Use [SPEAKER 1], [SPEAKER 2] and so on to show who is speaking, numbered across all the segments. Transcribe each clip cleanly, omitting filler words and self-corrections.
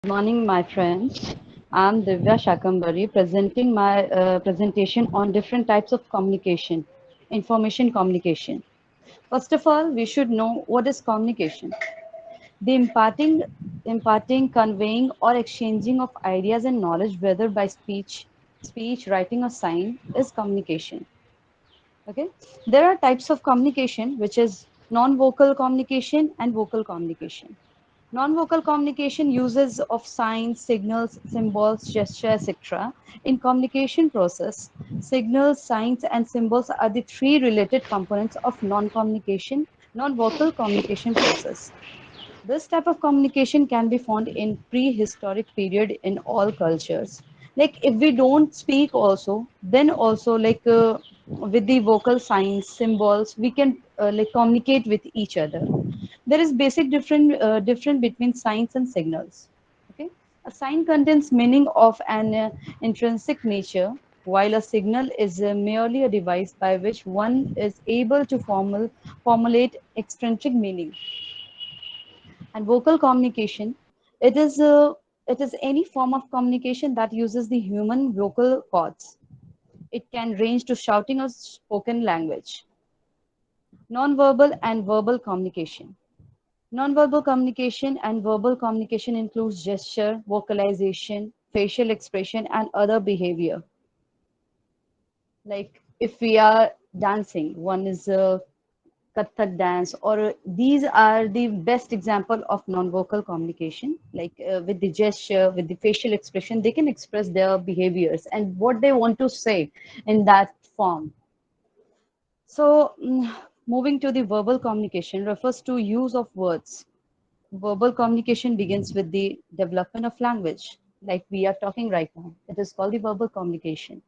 [SPEAKER 1] Good morning, my friends. I'm Divya Shakambari, presenting my presentation on different types of communication, information communication. First of all, we should know what is communication. The imparting, conveying, or exchanging of ideas and knowledge, whether by speech, writing, or sign, is communication. Okay, there are types of communication, which is non-vocal communication and vocal communication. Non-vocal communication uses of signs, signals, symbols, gesture, etc. In communication process, signals, signs, and symbols are the three related components of non-vocal communication process. This type of communication can be found in prehistoric period in all cultures. Like if we don't speak also, then also with the vocal signs, symbols, we can like communicate with each other. There is basic difference between signs and signals. Okay, a sign contains meaning of an intrinsic nature, while a signal is merely a device by which one is able to formulate extrinsic meaning. And vocal communication, it is uh, it is any form of communication that uses the human vocal cords. It can range to shouting or spoken language. Non-verbal and verbal communication. Non-verbal communication and verbal communication includes gesture, vocalization, facial expression, and other behavior. Like if we are dancing, one is a Kathak dance, or these are the best example of non-vocal communication. Like with the gesture, with the facial expression, they can express their behaviors and what they want to say in that form. So, moving to the verbal communication refers to use of words. Verbal communication begins with the development of language, like we are talking right now. It is called the verbal communication.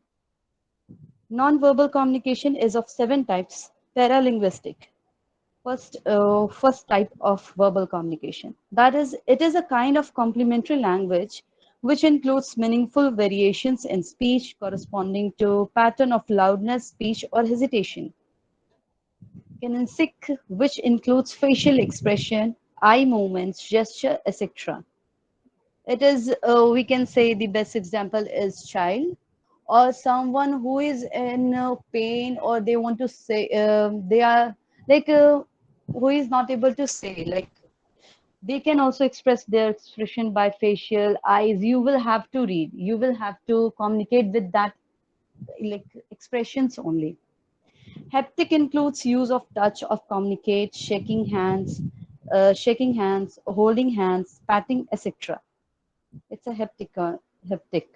[SPEAKER 1] Non-verbal communication is of seven types, paralinguistic. First type of verbal communication. That is, it is a kind of complementary language which includes meaningful variations in speech corresponding to pattern of loudness, speech, or hesitation. Kinesic, which includes facial expression, eye movements, gesture, etc. It is, we can say the best example is child or someone who is in pain, or they want to say, they are like, who is not able to say, like they can also express their expression by facial eyes. You will have to read, you will have to communicate with that like expressions only. Haptic includes use of touch of communicate, shaking hands, holding hands, patting, etc. It's a haptic.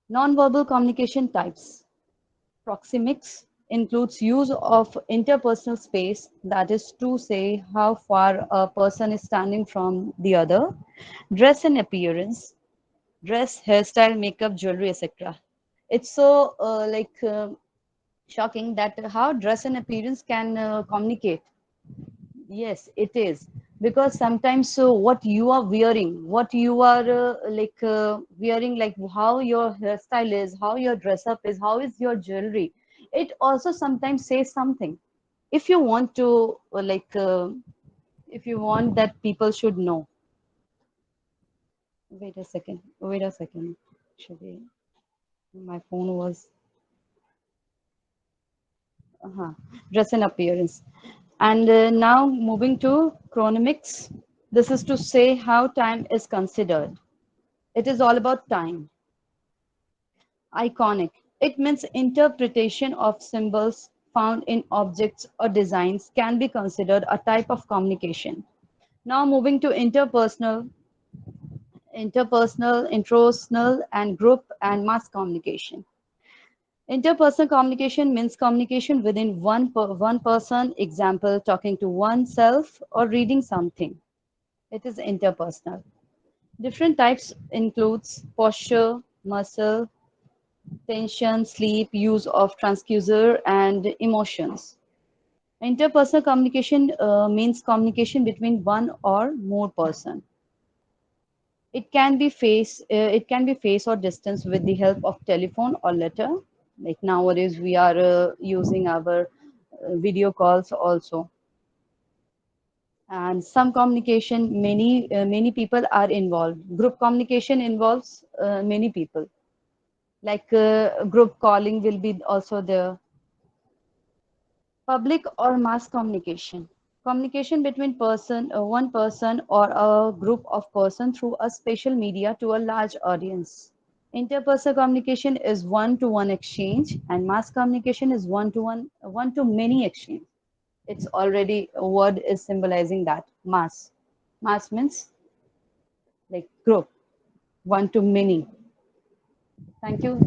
[SPEAKER 1] Non-verbal communication types. Proxemics includes use of interpersonal space, that is to say how far a person is standing from the other. Dress and appearance, dress, hairstyle, makeup, jewelry, etc. It's so shocking that how dress and appearance can communicate. Yes, it is. Because sometimes what you are wearing, what you are wearing, like how your hairstyle is, how your dress up is, how is your jewelry, it also sometimes says something. If you want to, if you want that people should know. Wait a second. Actually, my phone was, dress and appearance. And now moving to chronomics. This is to say how time is considered. It is all about time. Iconic. It means interpretation of symbols found in objects or designs can be considered a type of communication. Now moving to intrapersonal, and group and mass communication. Interpersonal communication means communication within one person, example, talking to oneself or reading something. It is interpersonal. Different types includes posture, muscle, tension, sleep, use of transducer, and emotions. Interpersonal communication means communication between one or more person. It can be face or distance with the help of telephone or letter. Like nowadays, we are using our video calls also. And some communication, many people are involved. Group communication involves many people. Like group calling will be also there. Public or mass communication. Communication between one person or a group of person through a special media to a large audience. Interpersonal communication is one-to-one exchange, and mass communication is one-to-one, one-to-many exchange. It's already a word is symbolizing that mass. Mass means like group, one to many. Thank you.